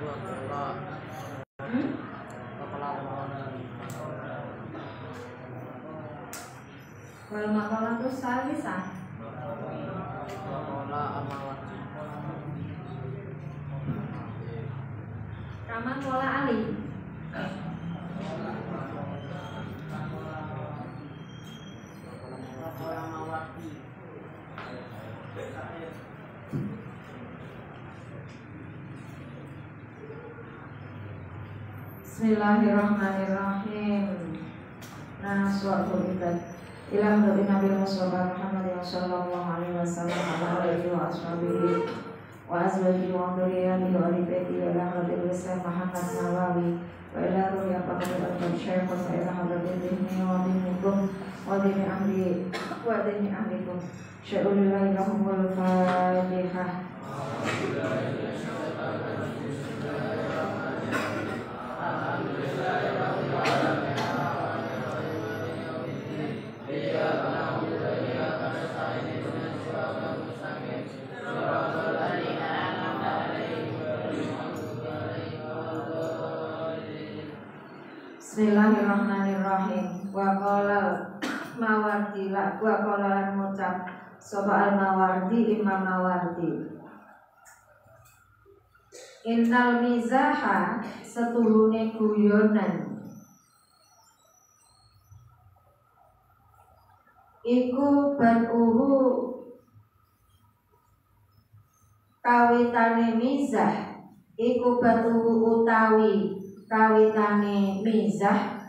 Wal maqalah tu salisah. Kaman pola ali. Bismillahirrahmanirrahim. Nah, suatu ibad ilam dari Nabi Muhammad sallallahu alaihi wasallam alaihi wa ashabihi wa azwajihi wa dzurriyyatihi wa ali baiti wa ila hadratil Islam Muhammad Nawawi wa ila ruhi Abdul Syekh wa ila hadratil dini wa dinikum wa dini ahlikum syai'ulillahi lahumul fatihah. Bismillahirrahmanirrahim. Wa qala Mawardi la wa qala ngucap sapa al-Mawardi Imam Mawardi. Innal mizaha setulune guyonan iku banuhu kawitane mizah iku banuhu utawi kawitane mizah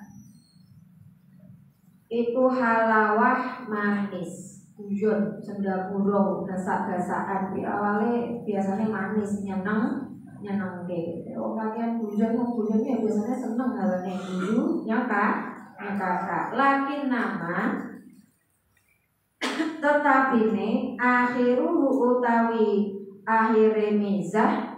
iku halawah manis guyon sendaguro gasak-gasakan di awale biasanya manis nyeneng ke bagian guyon ya biasanya seneng halane guyu nyaka lakin nama tetapi ne akhiru utawi akhire mizah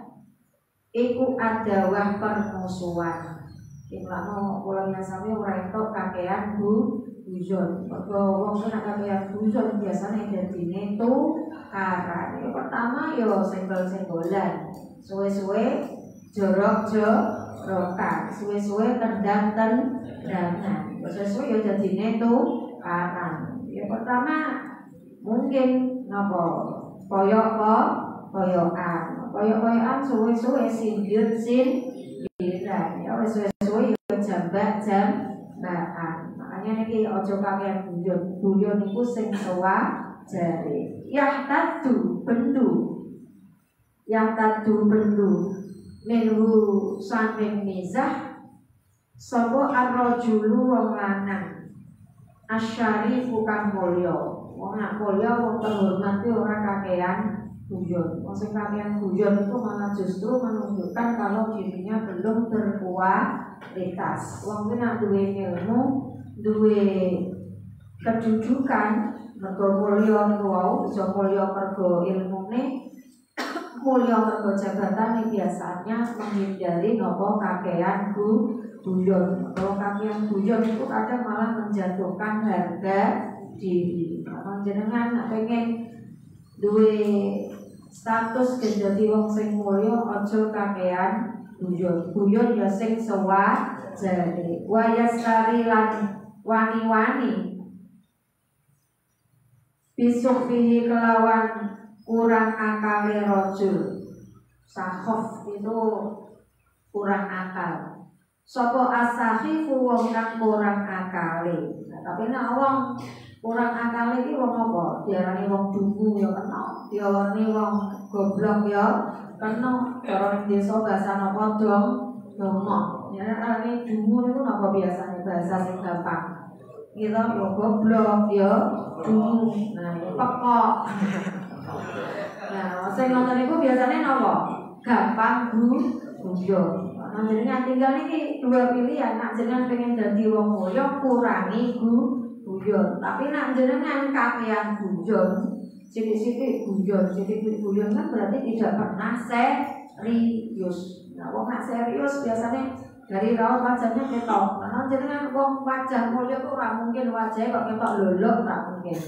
iku adawah permusuhan. Kimlano kula sami ora entuk kakean guyon. Mergo wong nek kakean guyon biasane dadine tukaran. Yang pertama yo senggol-senggolan. Suwe-suwe jorok-jorokan, suwe-suwe tendang-tendangan. Suwe-suwe yo dadine tukaran. Yang pertama mungkin napa koyokan suwe-suwe sindiran ya suwe-suwe yo jambak-jambakan. Makanya niki aja kakean guyon niku sing sewajare. Yahtadu bendu minhu saking mizah sapa ar-rajulu wong lanang asyarifu kang mulya. Wong mulya wong terhormat iki ora kakean guyon. Maksud kakean guyon itu malah justru menunjukkan kalau dirinya belum berkualitas. Wong ki nek duwe ilmu, duwe kedudukan, mergo mulya niku wau bisa mulya mergo ilmune, mulya mergo jabatane biasanya menghindari nopo kakean guyon. Kalau kakean guyon itu kadang malah menjatuhkan harga diri. Panjenengan nek pengen duwe status dadi wong sing mulya aja kakean guyon ya sing sewajare. Wa yasari lan wani-wani bisufihi kelawan kurang akale rajul. Sakhof itu kurang akal. Sapa asahifu wong kang kurang akale. Nah, tapi nek wong kurang akal iki wong apa? Diarani wong dungu ya kena, diarani wong goblok ya kena. Cara ning desa bahasa napa dongo. Diarani dungu niku napa biasane bahasa sing gampang. Kita yo goblok ya dungu. Nah, pekok. Nah, sing ngoten niku biasane napa? Gampang guyon. Nah, jenengan tinggal niki dua pilihan. Nek jenengan pengen dadi wong mulya kurangi guyon. Tapi nak jenengan kakean guyon, sithik-sithik guyon kan berarti tidak pernah serius. Nah, wong nak serius biasanya dari raut wajahnya ketok. Nah, jenengan wong wajah mulia kok ora mungkin wajahnya kok ketok lolok, ora mungkin.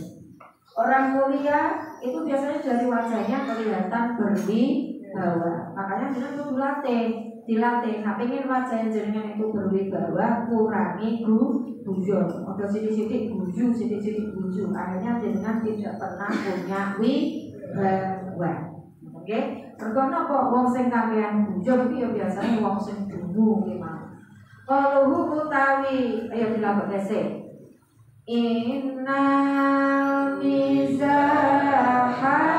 Orang mulia itu biasanya dari wajahnya kelihatan berwibawa. Makanya jenengan kudu dilatih. Nah, pengen wajah jenengan itu berwibawa, kurangi guyon. Ojo sithik-sithik guyu, sithik-sithik guyu. Akhirnya jenengan tidak pernah punya wibawa. Oke? Mergo napa wong sing kakean guyon iki ya biasane wong sing dungu ki mah. Qaluhu utawi ayo dilapuk dhisik. Innal mizaha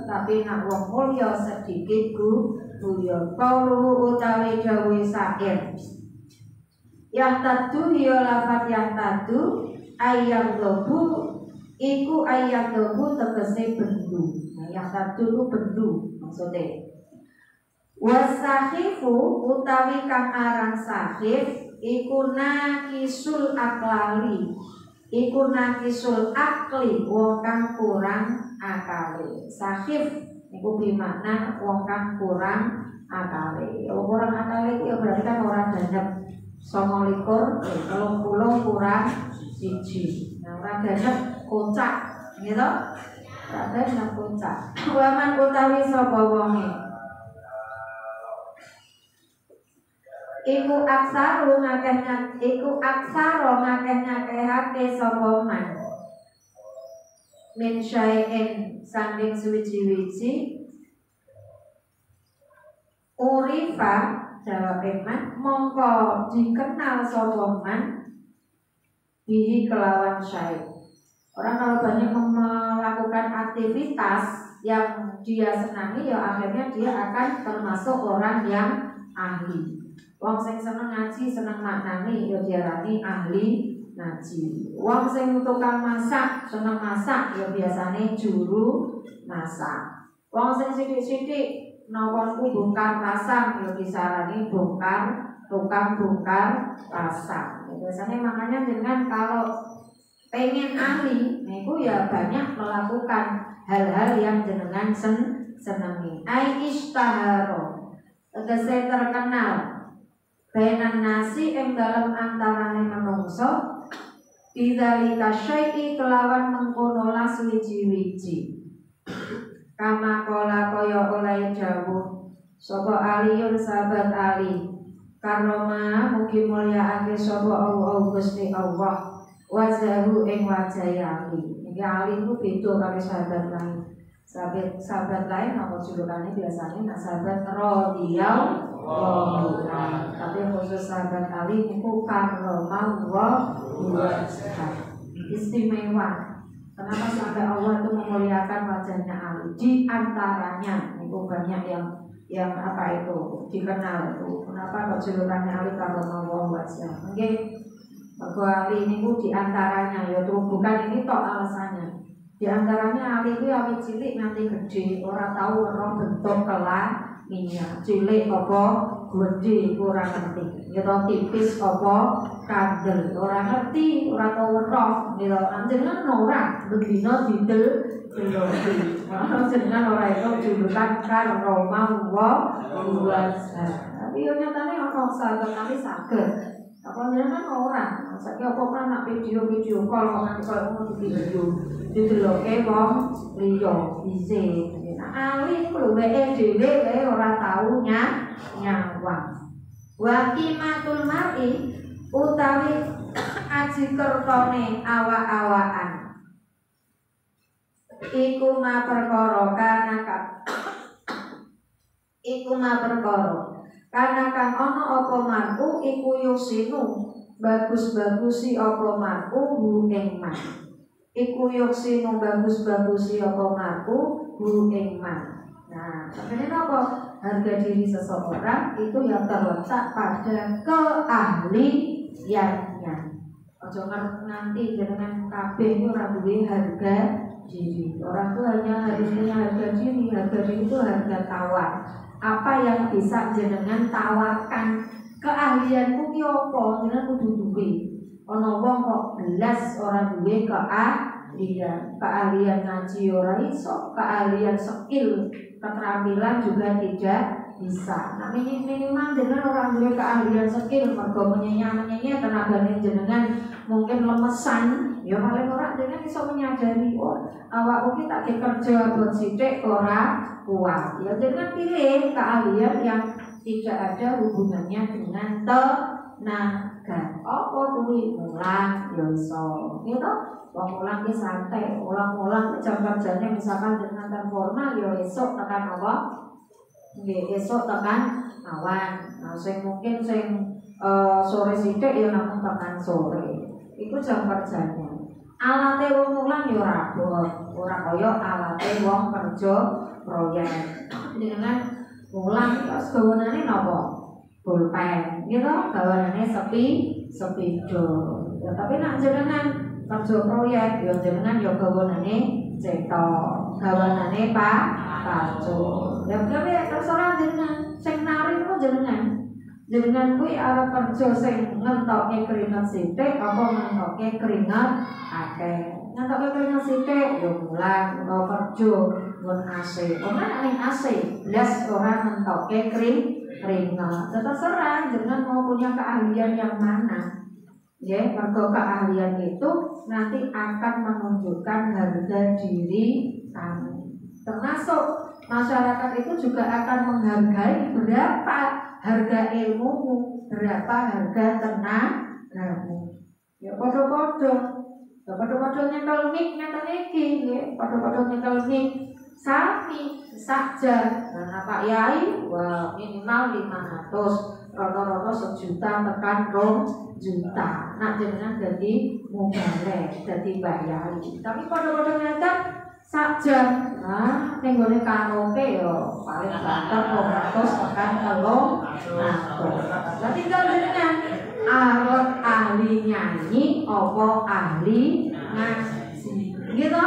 tapi nak wong mulya sedikit guyon. Qaulu utawi dawuh syair. Yang tadu ya lafat yang tadu ayam dobu iku ayam dobu tegese bendu. Nah, yang tadu itu bendu maksudnya. Wasahifu utawi kang aran sahif iku nakisul aklali. Iku nakisul akli wong kang kurang akale. Sahif iku bimakna wong kang kurang akale. Wong kurang akale iki berarti kan ora ganep 29 30 kurang 1. Nah, ora ganep kocak, gitu. Ora ganep kocak. Waman utawi sapa wonge iku aksaro ngakeh-ngakehake sapa man min syai'in sanding suwiji-wiji urifa jawabe man mongko dikenal sapa man bihi kelawan syai'. Orang kalau banyak melakukan aktivitas yang dia senangi ya akhirnya dia akan termasuk orang yang ahli. Wong sing seneng ngaji, seneng maknani ya diarani ahli ngaji. Wong sing tukang masak, seneng masak ya biasane juru masak. Wong sing sithik-sithik nawanku bongkar pasang ya disarani tukang bongkar pasang. Ya, biasanya makanya dengan kalau pengen ahli niku ya banyak melakukan hal-hal yang jenengan senengi. Ai ishtaharo tegese terkenal bainan nasi ing dalam antarane menungso bidzalika syai'i kelawan mengkono suwiji-wiji. Kama kala kaya oleh dawuh sapa aliyun sahabat Ali karoma mugi mulyaake sapa Allah Gusti Allah wajahu ing wajahe Ali. Iki Ali ku beda karo sahabat lain. Sahabat lain apa julukannya biasanya sahabat radhiyallahu. Tapi khusus sahabat Ali itu karomah wajah istimewa. Kenapa sampai Allah itu memuliakan wajahnya Ali? Di antaranya itu banyak yang apa itu dikenal itu. Kenapa kok julukannya Ali karomah wajah? Oke, bahwa Ali ini di antaranya ya bukan ini tok alasannya. Di antaranya Ali itu awit cilik nanti gede, orang tahu orang bentuk kelaminnya cilik apa gede orang ngerti, gitu tipis apa kandel orang ngerti, orang tahu roh, gitu. Jangan orang begino didel jangan orang itu julukan karomah wajah. Tapi nyatanya orang sahabat kami sakit. Apa kan orang, saiki apa kan nak video call kok kalau di video dideloke wong liya isi. Nah, Ali iku lho weke dhewe wae ora tau nyawang. Wa qimatul mar'i utawi aji kertone awak-awakan iku ma perkara kana kang ana apa mar'u iku yusinu bagus-bagusi apa mar'u hu ing man iku yusinu bagus-bagusi apa mar'u hu ing man. Nah, sebenarnya apa? Harga diri seseorang itu yang terletak pada keahliannya. Ojo nanti dengan kabeh itu ora duwe harga diri. Orang itu hanya harus punya harga diri. Harga diri itu harga tawar. Apa yang bisa jenengan tawarkan? Keahlianku ki apa? Jenengan kudu duwe. Ana wong kok belas ora duwe keahlian ngaji ora iso, keahlian skill, keterampilan juga tidak bisa. Nah, minimal jenengan orang duwe keahlian skill, mergo menyanyi tenagane jenengan mungkin lemesan, ya paling ora jenengan iso menyadari, oh awakku ki tak kerja buat sithik ora kuat. Ya jenengan pilih keahlian yang tidak ada hubungannya dengan tenaga. Apa kuwi mulang ya iso. Gitu. Wong mulang ki santai, ulang-ulang jam kerjanya misalkan dengan formal ya esok tekan apa? Nggih, esok tekan awan. Nah, sing mungkin sing sore sithik ya namung tekan sore. Iku jam kerjanya. Alate wong mulang ya ora kaya alate wong kerja proyek. Dengan mulang terus gawanane napa? Pulpen, gitu, gawanane sepido. Ya, tapi nak jenengan kerja proyek, ya jenengan ya gawanane cetok, gawanane pacul. Ya terserah jenengan, sing nari ku jenengan. Jenengan kuwi arep kerja sing ngentokke keringat sithik apa ngentokke keringat akeh. Ngentokke keringat sithik ya mulang utawa kerja ngon AC. Ora ning AC, blas ora ngentokke keringat. Terserah jenengan mau punya keahlian yang mana. Ya, mergo keahlian itu nanti akan menunjukkan harga diri kamu. Termasuk masyarakat itu juga akan menghargai berapa harga ilmumu, berapa harga tenagamu. Ya padha-padha. Ya padha-padha nyekel mik ngeten iki, nggih. Padha-padha nyekel mik sami saja. Nah, Pak Yai wah minimal 500, rata-rata 1 juta tekan 2 juta. Nah, jenengan dadi mubalek, dadi Mbak Yai. Tapi padha-padha ngeten saja. Nah, ning gone karaoke yo paling banter 200 tekan 300. Lah tinggal jenengan arep ahli nyanyi apa ahli ngaji. Gitu.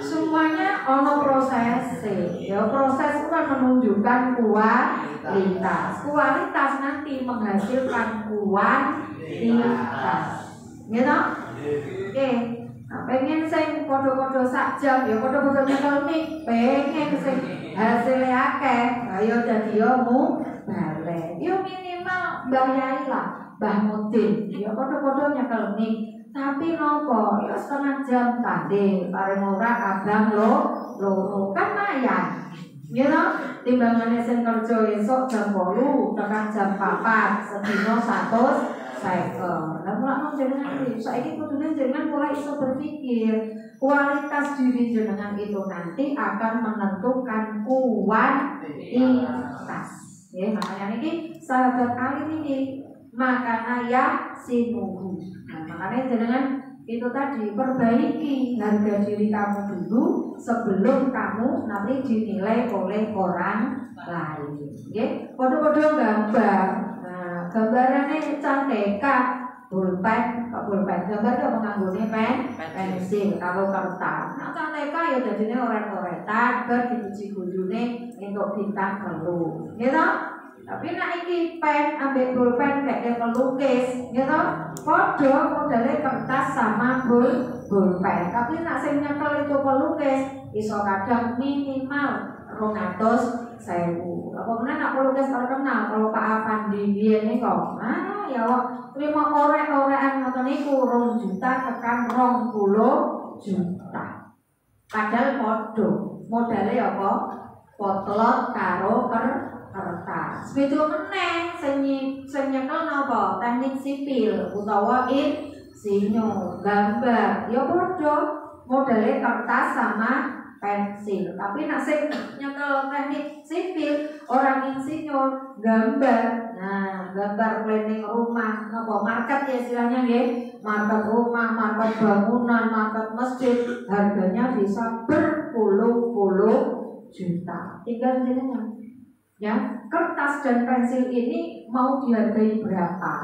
Semuanya ono proses. Ya proses itu kan menunjukkan kualitas. Kualitas nanti menghasilkan kuantitas. Gitu? Oke. Nah, pengen sing padha-padha sak jam ya padha-padha nyekel mik, pengen sing hasilnya akeh, ayo dadi yo mubalek. Yo minimal Mbah Yai lah, Mbah Mudin, ya padha-padha nyekel mik. Tapi nopo, ya setengah jam tadi, paling ora abang loro kan lumayan. You know, timbangannya sing kerja esok jam 8 tekan jam 4, sedina 150. Lah mulak jenengan iki, saiki kudune jenengan mulai iso berpikir, kualitas diri jenengan itu nanti akan menentukan kuantitas. Ya, makanya niki sahabat alim ini makanya ya sinuhu. Nah, makanya jenengan itu tadi perbaiki harga diri kamu dulu sebelum kamu nanti dinilai oleh orang lain. Ya, podo-podo gambar. Nah, gambarannya cantika, pulpen gambar itu menganggone pensil kalau kertas. Nah, cantika ya jadinya oret-oretan ber dipuji gurune entuk bintang 3. Gitu? Tapi nak iki pen ambek pulpen kayak pelukis, gitu. Podo modalnya kertas sama pulpen. Tapi nak sing nyekel itu pelukis, iso kadang minimal 200.000. Apa mana nak pelukis terkenal kalau Pak Afandi dia nih kok. Nah ya wak, terima orek-orekan ngoten niku 2 juta tekan 20 juta. Padahal podo modalnya apa? Potlot karo kertas. Beda meneh sing nyekel napa? Teknik sipil utawa insinyur, gambar. Ya padha modele kertas sama pensil. Tapi nek sing nyekel teknik sipil, orang insinyur, gambar. Nah, gambar planning rumah, napa market ya istilahnya nggih. Market rumah, market bangunan, market masjid, harganya bisa berpuluh-puluh juta. Tinggal jenengan. Ya, kertas dan pensil ini mau dihargai berapa?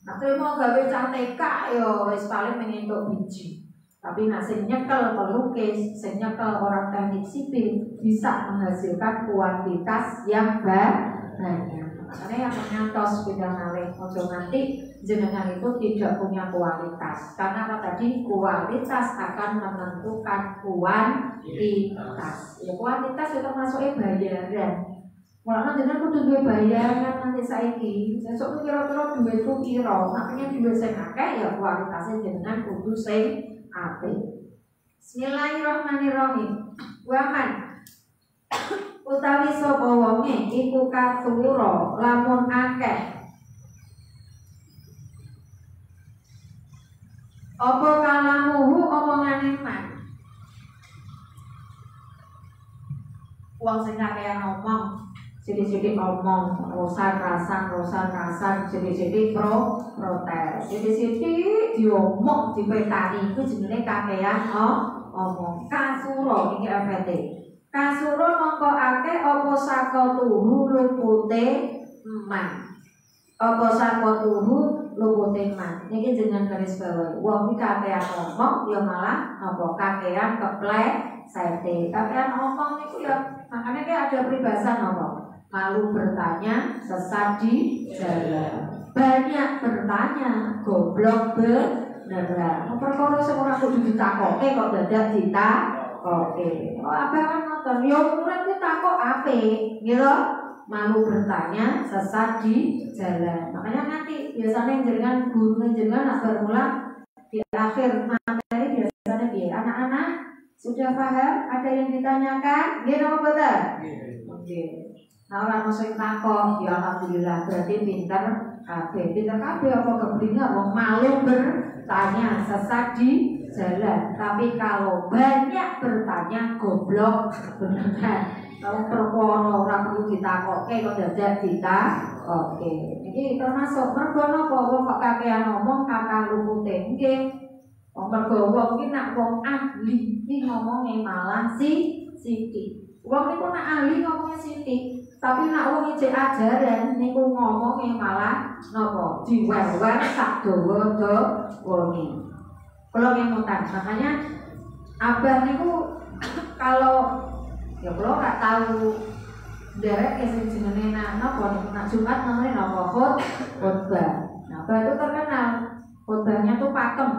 Nah, mau gawe CTK yo wis paling menyentuh biji. Tapi nek sing nyekel pelukis, sing nyekel orang teknik sipil bisa menghasilkan kuantitas yang banyak. Makanya yang menyantos beda malih, ojo nanti jenengan itu tidak punya kualitas. Karena apa tadi? Kualitas akan menentukan kuantitas. Ya kuantitas itu termasuknya bayaran. Mulane jenengan kudu duwe bayaran nanti saiki. Sesuk kira-kira duitku piro? Makanya duit sing akeh ya kualitasnya jenengan kudu sing apik. Bismillahirrahmanirrahim. Waman utawi sapa wonge iku kathura lamun akeh apa kalamuhu omongane man. Wong sing kakean ngomong, sithik-sithik ngomong, rosan-rasan, sithik-sithik protes, sithik-sithik diomong dipetani iku jenenge kakean omong. Kasura iki efete. Kasura mongko akeh apa sakotuhu lupute man. Apa sakotuhu lupute man. Niki jenengan garis bawah. Wong iki kakean omong ya malah apa kakean keplesete. Kakean omong niku ya makanya kayak ada peribahasan apa? Malu bertanya, sesat di jalan. Banyak bertanya, goblok beneran. Perkara sing ora kudu ditakoke kok dadak ditakoke. Oh, abang kan ngoten, yo murid ku takok apik, gitu. Malu bertanya, sesat di jalan. Makanya nanti biasanya jenengan guru jenengan nak bermula di akhir materi biasanya biar anak-anak sudah paham? Ada yang ditanyakan? Nggih napa boten? Nggih. Nah, orang sing takok, ya alhamdulillah berarti pinter kabeh. Pinter kabeh apa keblinger wong malu bertanya, sesat di jalan. Tapi kalau banyak bertanya goblok beneran. Kalau perkara ora perlu ditakokke kok dadak ditakokke. Iki termasuk mergo napa wong kok kakean ngomong kakang lupute. Nggih. Wong mergo wong iki nak wong ahli iki ngomongnya malah sithik. Wong niku nak ahli ngomongnya sithik, tapi nak wong ijek ajaran niku ngomongnya malah napa? Diwer-wer sak dawa-dawane. Kula ngemutan, makanya abah niku kalau ya kula gak tahu derek sing jenenge napa niku nak Jumat namanya napa khotbah. Nah, abah itu terkenal khotbahnya tuh pakem.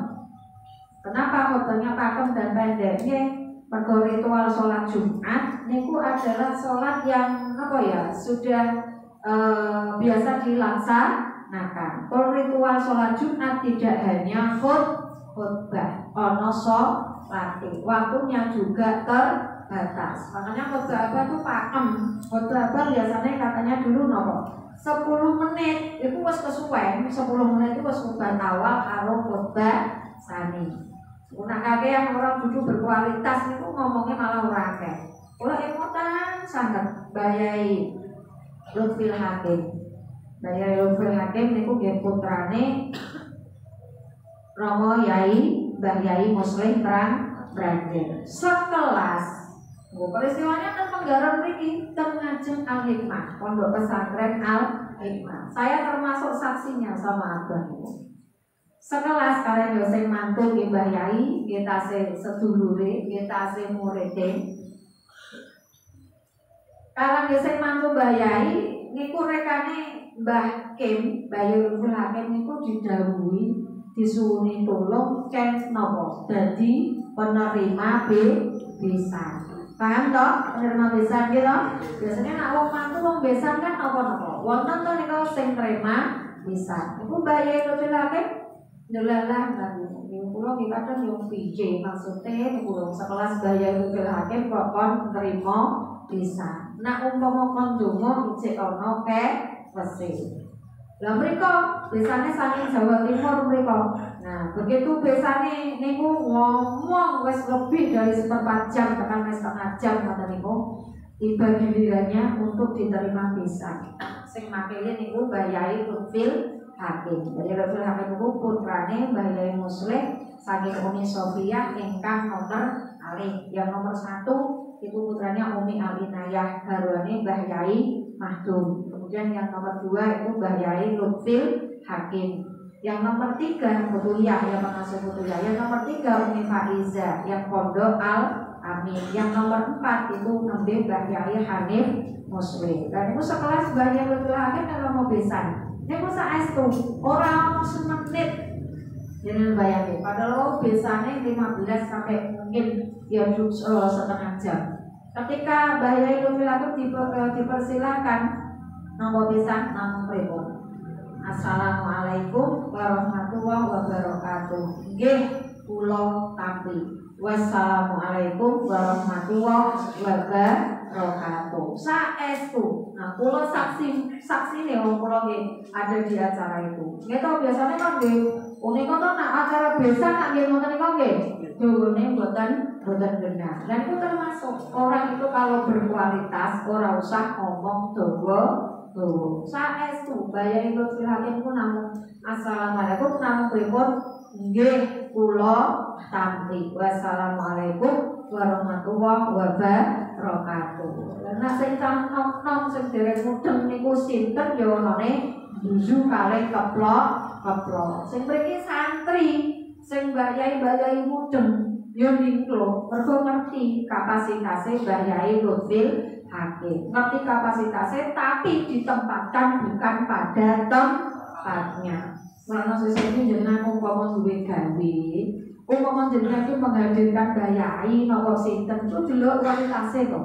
Kenapa khotbahnya pakem dan pendeknya? Mergo ritual sholat Jumat niku adalah sholat yang apa ya sudah biasa dilaksanakan. Kalau ritual sholat Jumat tidak hanya khotbah, ono sholati, waktunya juga terbatas. Makanya khotbah apa itu pakem. Khotbah apa biasanya katanya dulu nopo 10 menit itu wis kesuwen, 10 menit itu wis khotbah awal karo khotbah sani. Nah kakean orang duduk berkualitas itu ngomongnya malah ora akeh. Kula emotan sangat Bayai Lutfil Hakim. Bayai Lutfil Hakim niku nggih putrane Romo Yai Mbah Yai Muslim Brandir. Sekelas. Peristiwanya kan Penggaran mriki teng Ngajeng Al Hikmah, Pondok Pesantren Al Hikmah. Saya termasuk saksinya sama abang itu. Sekelas kalian dosen mantu nggih Mbah Yai, nggih tasih sedulure, nggih tasih muride. Kalian dosen mantu Mbah Yai niku rekane Mbah Kim, Bayu Hakim niku didhawuhi disuwuni tulung cek napa dadi penerima besan. Paham toh? Penerima besan gitu. Biasanya nak wong mantu wong besan kan napa-napa. Wonten to niku sing terima besan. Iku Mbah Yai Hakim Delalah nggak yang pulau kita kan yang PJ maksudnya pulau sekelas Bayai Lutfil Hakim kok kon terima bisa. Nek umpama kon donga ijek ana wesi. Lah mriko biasane saking Jawa Timur mriko. Nah, begitu biasane niku ngomong wis lebih dari 1/4 jam tekan wis setengah jam ngoten niku. Tiba gilirannya untuk diterima besan. Sing makile niku Mbah Yai Lutfil Hakim. Jadi Lutfil Hakim niku putrane Mbah Yai Muslim saking Umi Sofiyah ingkang nomor kalih. Yang nomor 1 itu putranya Umi Alinayah garwane Mbah Yai Mahdum. Kemudian yang nomor 2 itu Mbah Yai Lutfil Hakim. Yang nomor 3 Butuyah, yang pengasuh Butuyah. Yang nomor 3 Umi Faiza yang Pondok Al Amin. Yang nomor 4 itu nembe Mbah Yai Hanif Muslim. Dan itu sekelas Mbah Yai Lutfil Hakim kalau mau besan. Niku saestu ora semenit. Jangan bayangin, padahal besane 15 sampai mungkin ya setengah jam. Ketika Mbah Yai Lutfil Hakim dipersilakan nomor besan namung pripun. Assalamualaikum warahmatullahi wabarakatuh. Nggih, kula tampi. Wassalamualaikum warahmatullahi wabarakatuh. Saestu. Nah, kula saksine wong kula nggih ada di acara itu. Nggih to biasane kan nggih unika to nek acara besan nek nggih ngoten niku nggih. Dawane boten benar. Dan itu termasuk orang itu kalau berkualitas ora usah ngomong dawa. Saestu Mbah Yai Lutfil Hakim ku namung assalamualaikum namung pripun nggih kula tampi. Wassalamualaikum warahmatullahi wabarakatuh. Nah sing nom sing dereng mudeng niku sinten ya anane buju kalih keplok. Sing mriki santri sing Mbah Yai mudeng ya niku mergo ngerti kapasitasé Mbah Yai Lutfil Hakim. Ngerti kapasitasnya tapi ditempatkan bukan pada tempatnya. Mulane sesuk jenengan umpama duwe gawe, umpama jenengan iki menghadirkan Mbah Yai napa sinten itu delok kualitasé to.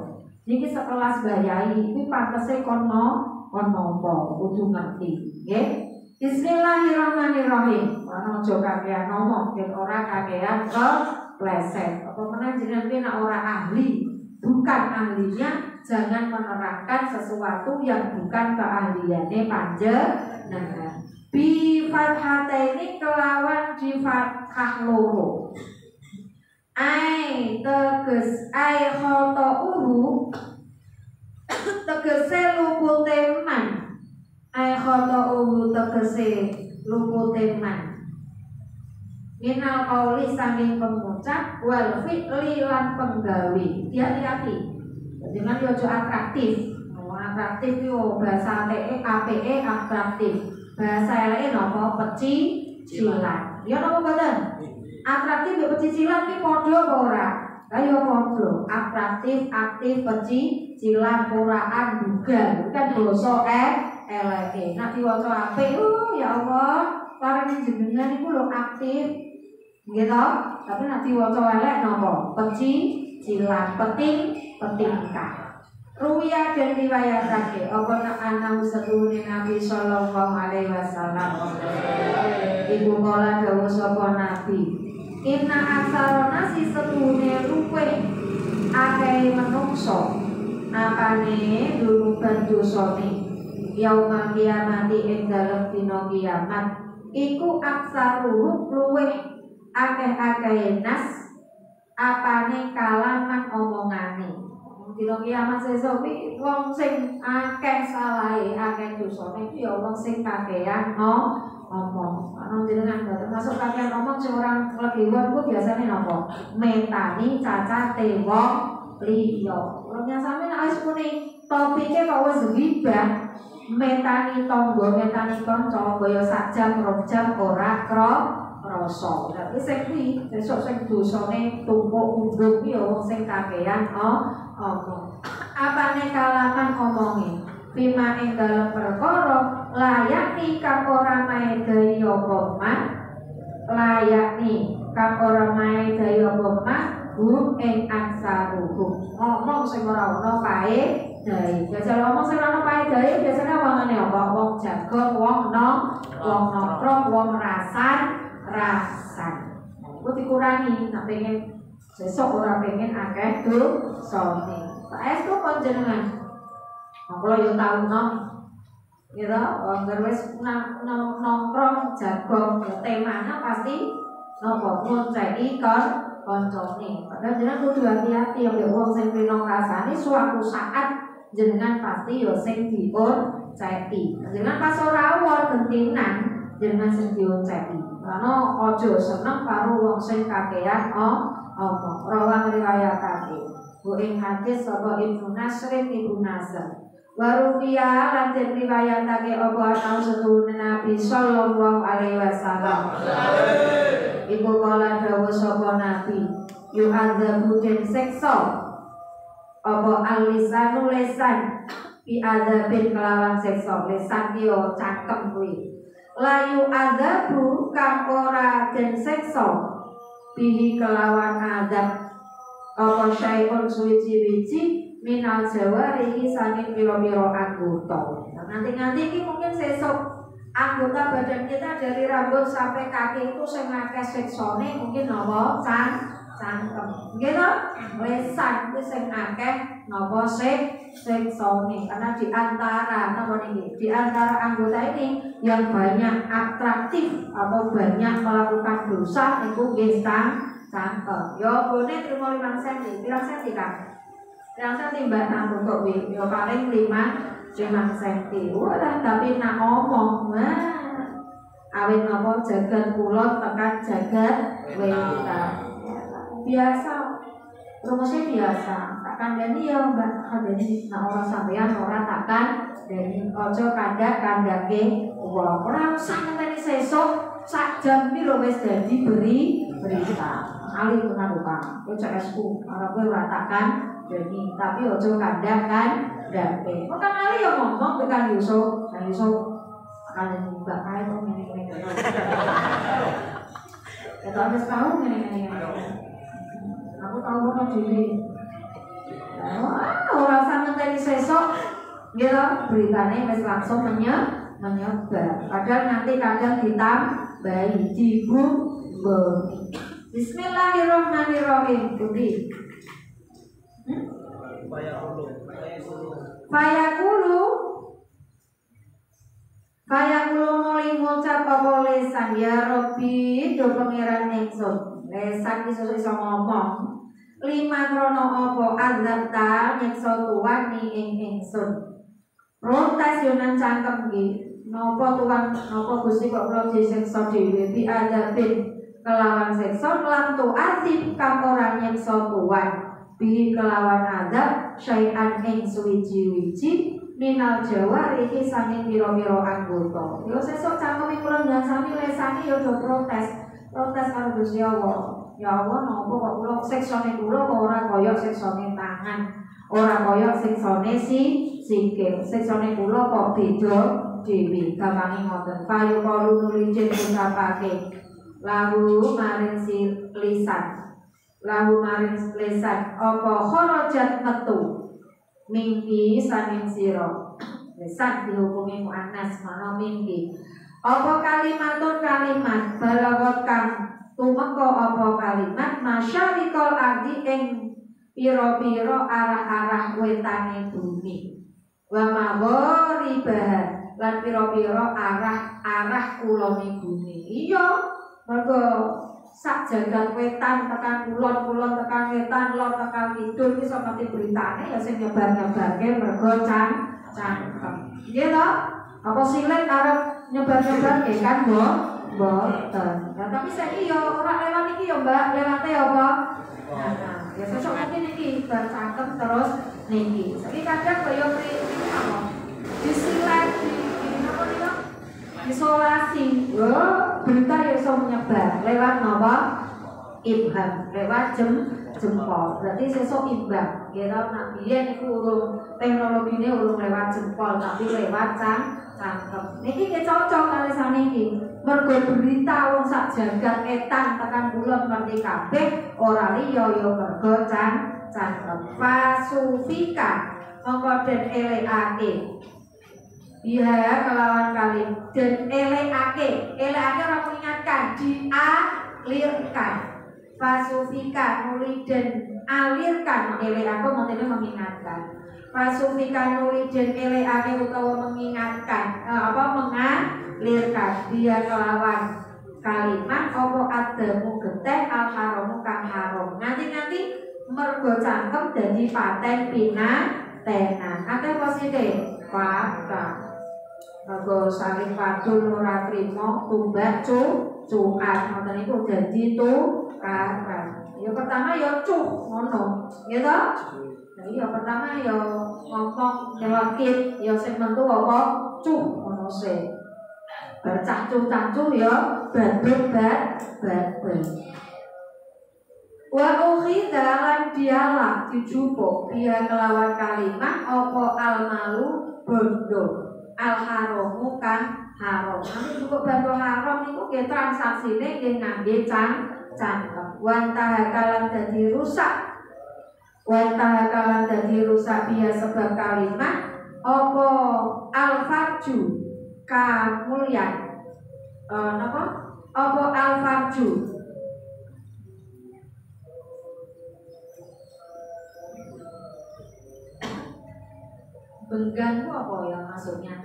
Niki sekelas Mbah Yai iki pantese kono apa kudu ngerti, nggih. Bismillahirrahmanirrahim. Ana aja kakean ngomong, yen ora kakean kepleset. Apa meneh jenengan iki nek ora ahli, bukan ahlinya jangan menerangkan sesuatu yang bukan keahliannya panjenengan. Bi fathataini kelawan di fathah loro. Ai teges ai khota'uhu tegese luputeman. Ai khota'uhu tegese luputeman. Minal qauli saking pengucap wal fi'li lan penggawe. Hati-hati. Jangan yo atraktif. Atraktif yo bahasa APE atraktif. Bahasa eleke napa pecicilan. Ya napa mboten? Atraktif yo pecicilan iki padha apa ora? Lah yo padha. Atraktif, aktif, pecicilan, puraan, duga. Kan basa eleke. Nek diwaca apik, ya Allah, paring jenengan iku lho aktif. Gitu. Tapi nek diwaca elek napa? Pecicilan, petingkah. Ruya dan riwayatake apa nak ana setune Nabi sallallahu alaihi wasallam. Ibu kala dawuh sapa Nabi, inna aksarona si setune luweh akeh menungso apane duluban dosane yaumul kiamati ing dalem dina kiamat iku aksaruhum luweh akeh-akeh nas apane kalaman omongane. Dina kiamat sesuk iki wong sing akeh salahe, akeh dosane iki ya wong sing kakean ngomong. Ana jenengan termasuk kakean ngomong sing ora legewan ku biasane napa? Metani cacate wong liya. Wong sampe nek wis muni topike kok wis gibah, metani tangga, metani kanca kaya sak jam, 2 jam ora krasa. Lah wis kuwi sesuk sing dosane tumpuk undung ya wong sing kakean omong. Apane kalaman omonge bima ing dalem perkara layakni kang ora maedai apa mah layakni kang ora maedai apa mah hum ing aksaruhum ngomong sing ora ono paedahe. Biasa ngomong sing ora ono paedahe biasane wongane apa wong jago wong nongkrong wong rasan iku dikurangi nek pengen sesuk ora pengen akeh dosane. Saestu panjenengan Kalau yo tau gitu, wis nongkrong jago, temanya pasti nopo ngonceni koncone. Padahal jenengan kudu hati-hati yang wong sing rino rasane suatu saat jenengan pasti yo sing dionceni. Jenengan pas ora awor gentinan jenengan sing dionceni. Karena ojo seneng karo wong sing kakean omong. Rawang riwayatake. Bu ing hadis sapa Ibnu Nasrin Ibnu Nasr. Warubiya lan den riwayatake apa ana setuhune Nabi sallallahu alaihi wasallam. Iku kala dawuh sapa Nabi, yu adzabu den seksa apa alisanu lesan bi adzabin kelawan seksa lesan yo cangkem kuwi. Layu adzabu kang ora den seksa bihi kelawan adab apa syai'un suwiji-wiji minal jawarihi saking piro-piro anggota. Nanti ini mungkin sesuk anggota badan kita dari rambut sampai kaki itu sing akeh seksone mungkin napa cangkem. Gitu? Lesan itu sing akeh napa seksone. Karena di antara napa niki? Di antara anggota ini yang banyak atraktif atau banyak melakukan dosa itu nggih cangkem. Yo bone trimo 5 cm. Pirang cm kan? Yang saya timbang untuk ya paling 5 cm. Wah, tapi nak ngomong, awet nopo jagat kulon tekan jagat weta. Biasa, rumusnya biasa. Takkan dani ya mbak, dani nak orang sampean orang takkan dani ojo kandake uang orang sangat tadi sesok sak jam piro wis dadi berita. Ali pernah buka, CSU, orang gue ratakan jadi tapi ojo kandak kan dake. Bukan Ali yang ngomong bukan Yusuf, dan Yusuf akan juga kayak tuh ini. Kita harus tahu ini. Aku tahu banget diri. Wah, orang sangat tadi sesok, gitu beritanya masih langsung menyebar. Padahal nanti kadang ditambahi dibung. Bismillahirrahmanirrahim. Budi. Fayaqulu muli ngucap apa lesan ya Rabbi do pangeran ingsun. Lesan iso ngomong. 5 krono apa azabta nyiksa tuan ni ingsun. Protes yo nang cangkem iki. Napa tuan napa Gusti kok kula disiksa dhewe bi azabin kelawan seksa lam tu atib kang ora nyiksa tuan bi kelawan adab syai'an ing suwiji-wiji minal jawari iki saking pira-pira anggota. Yo sesuk cangkeme kula ndak sami lesane yo do protes karo Gusti Allah. Ya Allah napa kok kula seksane kula kok ora kaya seksane tangan, ora kaya seksane sikil. Seksane kula kok beda dhewe. Gampange ngoten. Payu kalu nuli jen ucapake lahu maring si lisan apa kharajat metu mingki saking sira lisan dihukumi muannas mana mingki apa kalimat balagot kang tumeka apa kalimat masyarikal ardi ing pira-pira arah-arah wetane bumi wa maghribah lan pira-pira arah kulone bumi. Iya mergo sak jagat wetan tekan kulon tekan wetan lor tekan kidul iki seperti beritane ya sing nyebar-nyebarke mergo cangkem. Nggih to? Apa silet arep nyebar-nyebarke kan mboten. Nah, tapi saiki ya ora lewat iki ya Mbak, lewate apa? Nah, ya sesuk mungkin iki bar cangkem terus niki. Saiki kadang kaya apa? Disilet isolasi, berita yang bisa menyebar lewat napa? Ibham, lewat jempol. Berarti sesuk imbang. Kira nak biyen iku urung teknologine urung lewat jempol, tapi lewat cangkem. Niki ki cocok kali saniki. Mergo berita wong sak jagat etan tekan kulon ngerti kabeh, ora liya ya mergo cangkem. Fasufika mongko den elekake. Iya kelawan kali dan elekake orang mengingatkan dialirkan fasufika muli dan alirkan elek aku maksudnya mengingatkan Fasufikan nuridin eleane utawa mengingatkan mengalirkan dia kelawan kalimat apa adamu geteh al haramu kang haram nganti mergo cangkem dadi paten pinatenan akeh posite fakta mergo saling padul ora trimo tumbak cukan ngoten niku dadi tukaran ya pertama ya ngono gitu. Nah, iya pertama ya ngomong nyelakit ya sing mentu apa ngono sih. Bercacu-cacu ya badut wa ukhi dalan dialak dijupuk dia kelawan kalimat apa almalu bondo al haramu kan haram. Nanti cukup bondo haram niku nggih transaksine nggih ngangge cangkem. Wantahakalan dadi rusak dia sebab kalimat apa al-farju kamulyan apa al-farju benggan itu apa ya maksudnya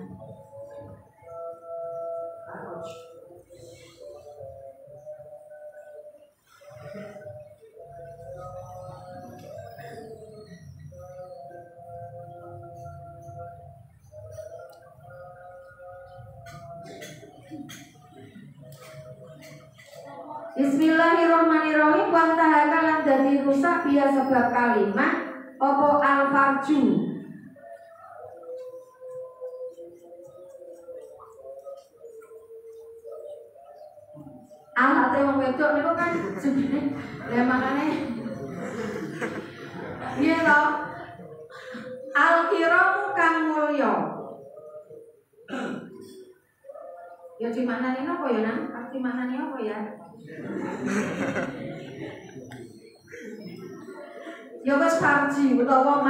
Bismillahirrahmanirrahim. Wantahaka lan dadi rusak biya sebab kalimat apa al-farju al-hati wong wedok niku kan jenenge lha makane piye to al-kiramu kang mulya ya dimaknani apa ya nang arti maknane apa ya ya wis farji utawa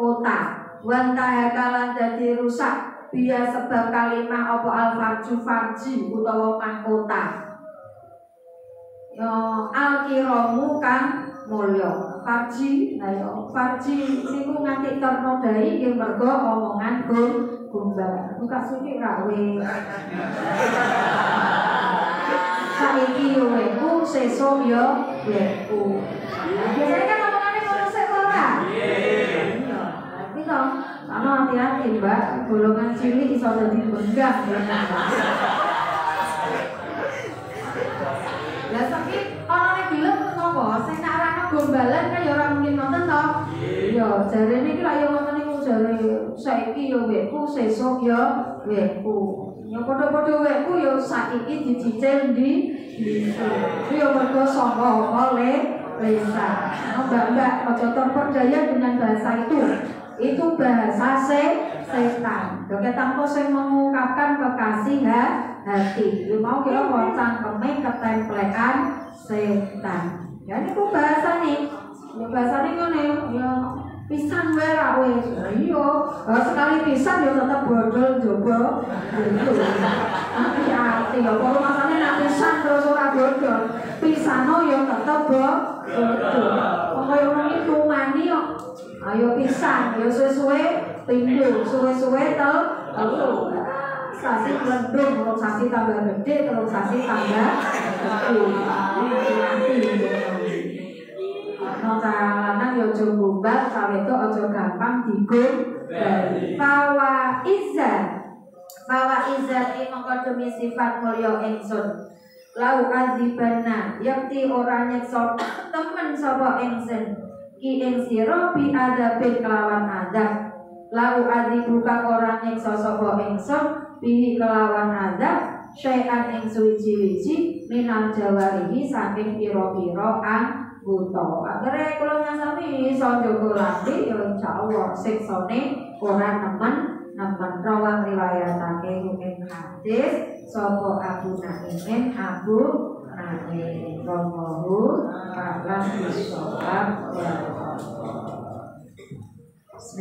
otak wantahakalan dadi rusak biya sebab kalimah apa al-farju farji utawa mahkota ya al-kiramu kan mulya farji ayo farji niku nganti ternodai ing mergo omongan gombal buka suci rawe saiki yo weku sesuk yo weku biasanya kan omongannya ngono sik ora tapi toh sama hati-hati mbak golongan cilik iso dadi benggang lah sakit ana nek film ngopo sing nak arane gombalan kan ya ora mungkin nonton toh iya jarene iki lak yo ngoten niku jare saiki yo weku sesuk yo weku ya padha-padha weku yo saiki dicicil di itu yo mergo sangka oleh lisan mbak-mbak aja terperdaya dengan bahasa itu bahasa setan oke tanpa sing mengungkapkan kekasih hati lu mau kira wancang kemen ketemplekan setan ya ini ku bahasa nih ya bahasa nih ngene ya pisan wae ra wis iya sekali pisan ya tetep bodol coba gitu hati-hati ya kalau masane nak pisan terus ora bodol pisano ya tetep bodol kaya wong iki tumani kok ayo pisan ya suwe-suwe pindho suwe-suwe telu sasi mlendung terus sasi tambah gede terus sasi tambah gede ana lanang yo aja gombal sawetok aja gampang digombali fawa izzat mongko demi sifat mulya ingsun lau azibanna yakti ora nyekso temen sapa ingsun ki ing sira bi adabin kelawan adab lau azibuka ora nyekso sapa ingsun bi kelawan adab syai'an ing suwi-wiji minal jawarihi saking pira-pira anggota. Akhire kula nyasami iso njogo lambe ya insyaallah siksane ora nemen rawang riwayatake ing hadis sapa Abu Naim Wallahu a'lam bishawab.